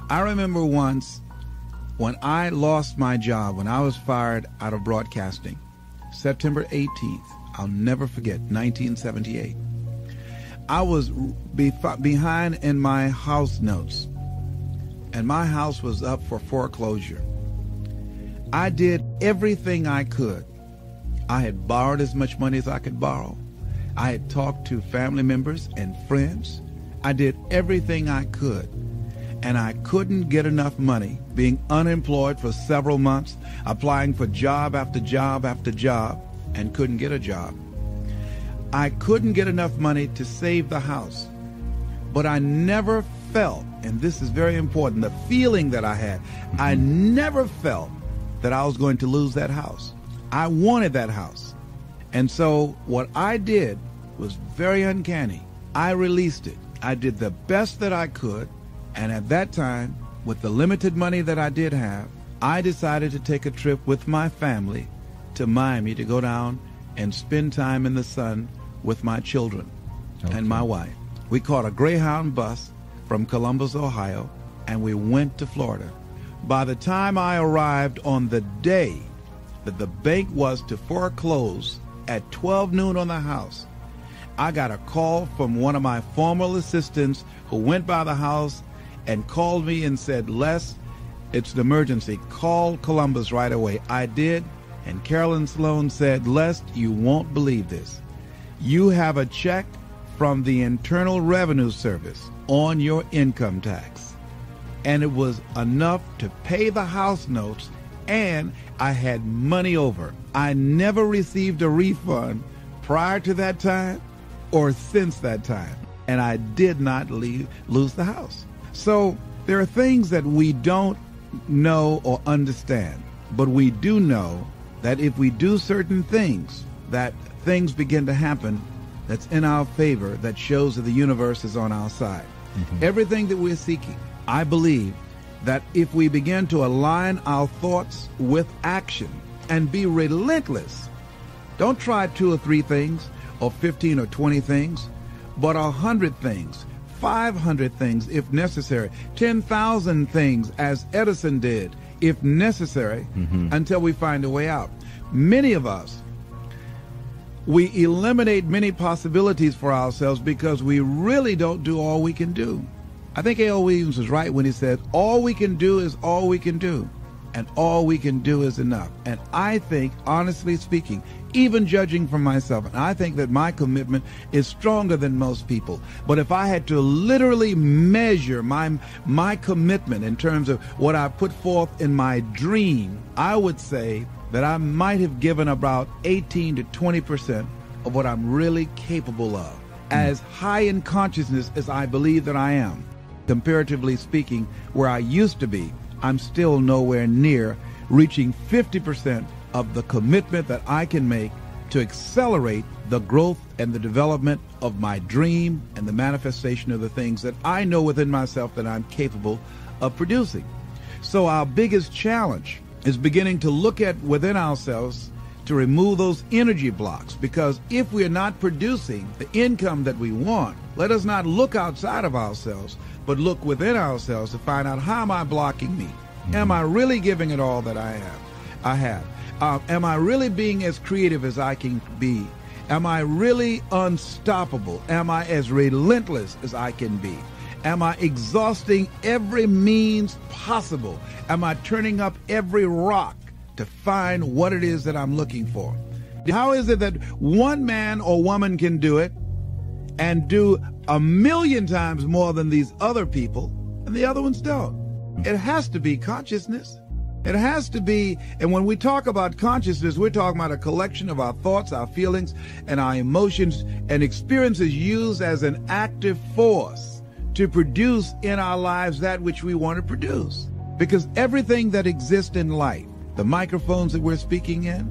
I remember once when I lost my job, when I was fired out of broadcasting, September 18th, I'll never forget, 1978. I was behind in my house notes, and my house was up for foreclosure. I did everything I could. I had borrowed as much money as I could borrow. I had talked to family members and friends. I did everything I could, and I couldn't get enough money, being unemployed for several months, applying for job after job after job, and couldn't get a job. I couldn't get enough money to save the house, but I never felt, and this is very important, the feeling that I had, I never felt that I was going to lose that house. I wanted that house. And so what I did was very uncanny. I released it. I did the best that I could, and at that time, with the limited money that I did have, I decided to take a trip with my family to Miami to go down and spend time in the sun with my children and my wife. We caught a Greyhound bus from Columbus, Ohio, and we went to Florida. By the time I arrived on the day that the bank was to foreclose at 12 noon on the house, I got a call from one of my former assistants who went by the house and called me and said, Les, it's an emergency. Call Columbus right away. I did, and Carolyn Sloan said, Les, you won't believe this. You have a check from the Internal Revenue Service on your income tax. And it was enough to pay the house notes, and I had money over. I never received a refund prior to that time or since that time, and I did not lose the house. So there are things that we don't know or understand, but we do know that if we do certain things, that things begin to happen that's in our favor, that shows that the universe is on our side. Everything that we're seeking, I believe that if we begin to align our thoughts with action and be relentless, don't try 2 or 3 things or 15 or 20 things, but 100 things, 500 things if necessary, 10,000 things as Edison did if necessary, until we find a way out. Many of us, we eliminate many possibilities for ourselves because we really don't do all we can do. I think A.L. Williams was right when he said, all we can do is all we can do, and all we can do is enough. And I think, honestly speaking, even judging from myself, and I think that my commitment is stronger than most people. But if I had to literally measure my commitment in terms of what I put forth in my dream, I would say that I might have given about 18 to 20% of what I'm really capable of. As high in consciousness as I believe that I am, comparatively speaking, where I used to be, I'm still nowhere near reaching 50% of the commitment that I can make to accelerate the growth and the development of my dream and the manifestation of the things that I know within myself that I'm capable of producing. So our biggest challenge is beginning to look at within ourselves to remove those energy blocks, because if we're not producing the income that we want, let us not look outside of ourselves, but look within ourselves to find out, how am I blocking me? Am I really giving it all that I have? Am I really being as creative as I can be? Am I really unstoppable? Am I as relentless as I can be? Am I exhausting every means possible? Am I turning up every rock to find what it is that I'm looking for? How is it that one man or woman can do it and do 1,000,000 times more than these other people, and the other ones don't? It has to be consciousness. It has to be, and when we talk about consciousness, we're talking about a collection of our thoughts, our feelings, and our emotions and experiences used as an active force to produce in our lives that which we want to produce. Because everything that exists in life, the microphones that we're speaking in,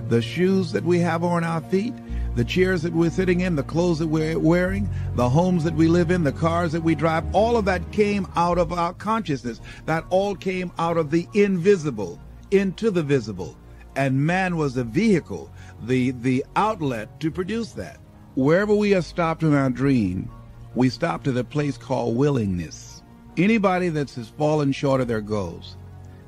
the shoes that we have on our feet, the chairs that we're sitting in, the clothes that we're wearing, the homes that we live in, the cars that we drive, all of that came out of our consciousness. That all came out of the invisible into the visible. And man was the vehicle, the outlet to produce that. Wherever we are stopped in our dream, we stop to the place called willingness. Anybody that's has fallen short of their goals,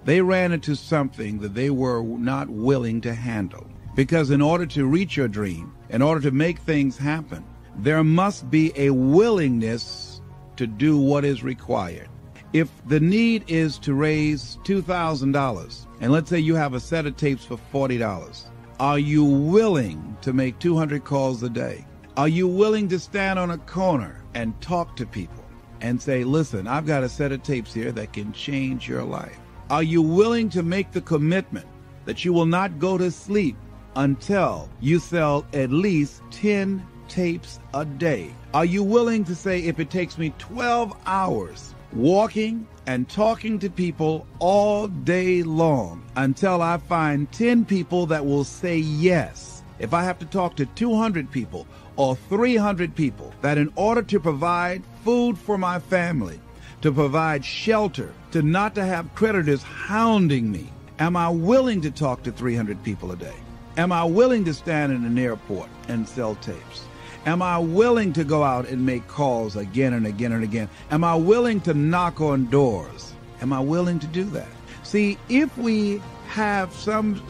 they ran into something that they were not willing to handle. Because in order to reach your dream, in order to make things happen, there must be a willingness to do what is required. If the need is to raise $2,000, and let's say you have a set of tapes for $40, are you willing to make 200 calls a day? Are you willing to stand on a corner and talk to people and say, listen, I've got a set of tapes here that can change your life? Are you willing to make the commitment that you will not go to sleep until you sell at least 10 tapes a day? Are you willing to say, if it takes me 12 hours walking and talking to people all day long until I find 10 people that will say yes, if I have to talk to 200 people or 300 people, that in order to provide food for my family, to provide shelter, to not to have creditors hounding me, am I willing to talk to 300 people a day? Am I willing to stand in an airport and sell tapes? Am I willing to go out and make calls again and again and again? Am I willing to knock on doors? Am I willing to do that? See, if we have some...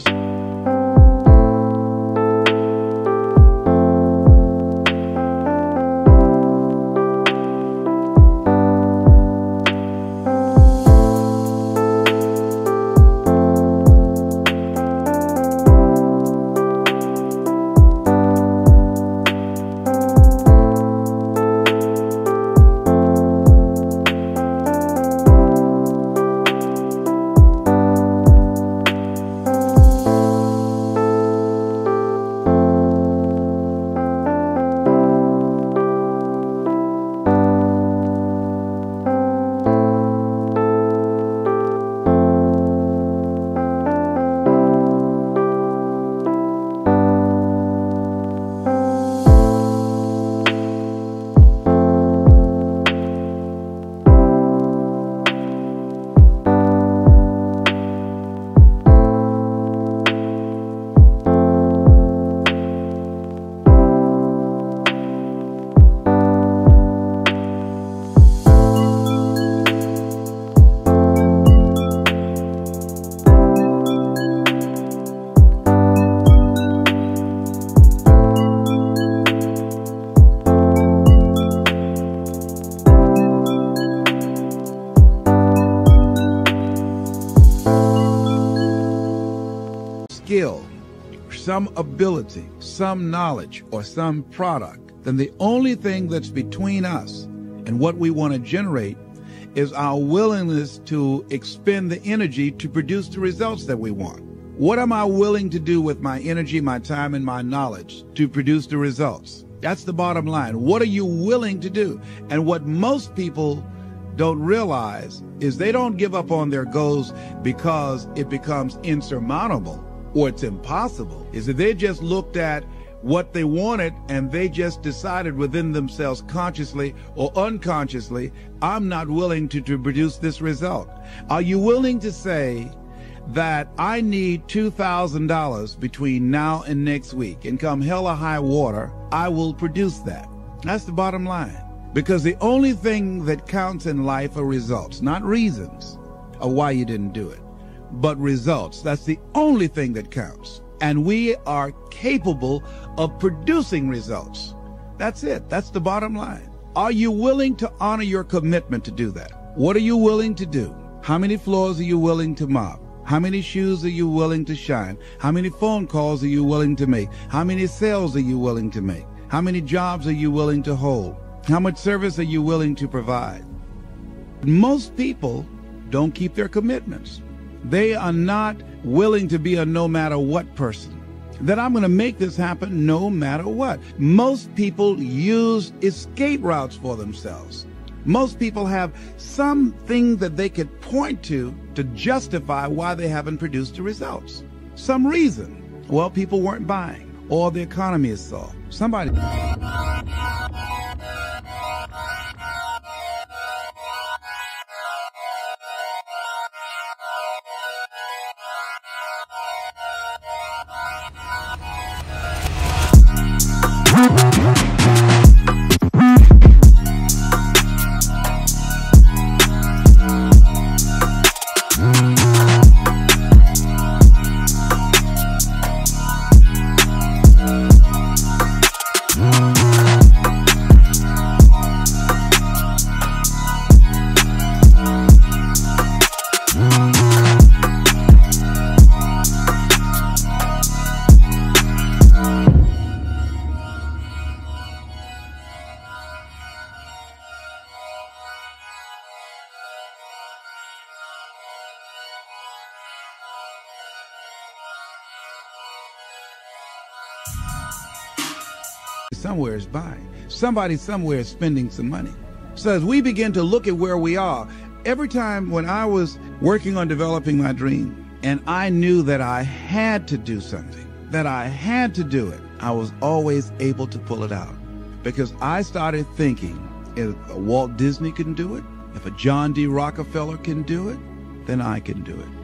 skill, some ability, some knowledge, or some product, then the only thing that's between us and what we want to generate is our willingness to expend the energy to produce the results that we want. What am I willing to do with my energy, my time, and my knowledge to produce the results? That's the bottom line. What are you willing to do? And what most people don't realize is they don't give up on their goals because it becomes insurmountable or it's impossible. Is that they just looked at what they wanted and they just decided within themselves, consciously or unconsciously, I'm not willing to produce this result. Are you willing to say that I need $2,000 between now and next week, and come hell or high water, I will produce that? That's the bottom line. Because the only thing that counts in life are results, not reasons of why you didn't do it, but results. That's the only thing that counts. And we are capable of producing results. That's it. That's the bottom line. Are you willing to honor your commitment to do that? What are you willing to do? How many floors are you willing to mop? How many shoes are you willing to shine? How many phone calls are you willing to make? How many sales are you willing to make? How many jobs are you willing to hold? How much service are you willing to provide? Most people don't keep their commitments. They are not willing to be a no matter what person. That I'm going to make this happen no matter what. Most people use escape routes for themselves. Most people have something that they could point to justify why they haven't produced the results. Some reason. Well, people weren't buying, or the economy is soft. Somebody... somewhere is buying. Somebody somewhere is spending some money. So as we begin to look at where we are, every time when I was working on developing my dream, and I knew that I had to do something, that I had to do it, I was always able to pull it out. Because I started thinking, if a Walt Disney can do it, if a John D. Rockefeller can do it, then I can do it.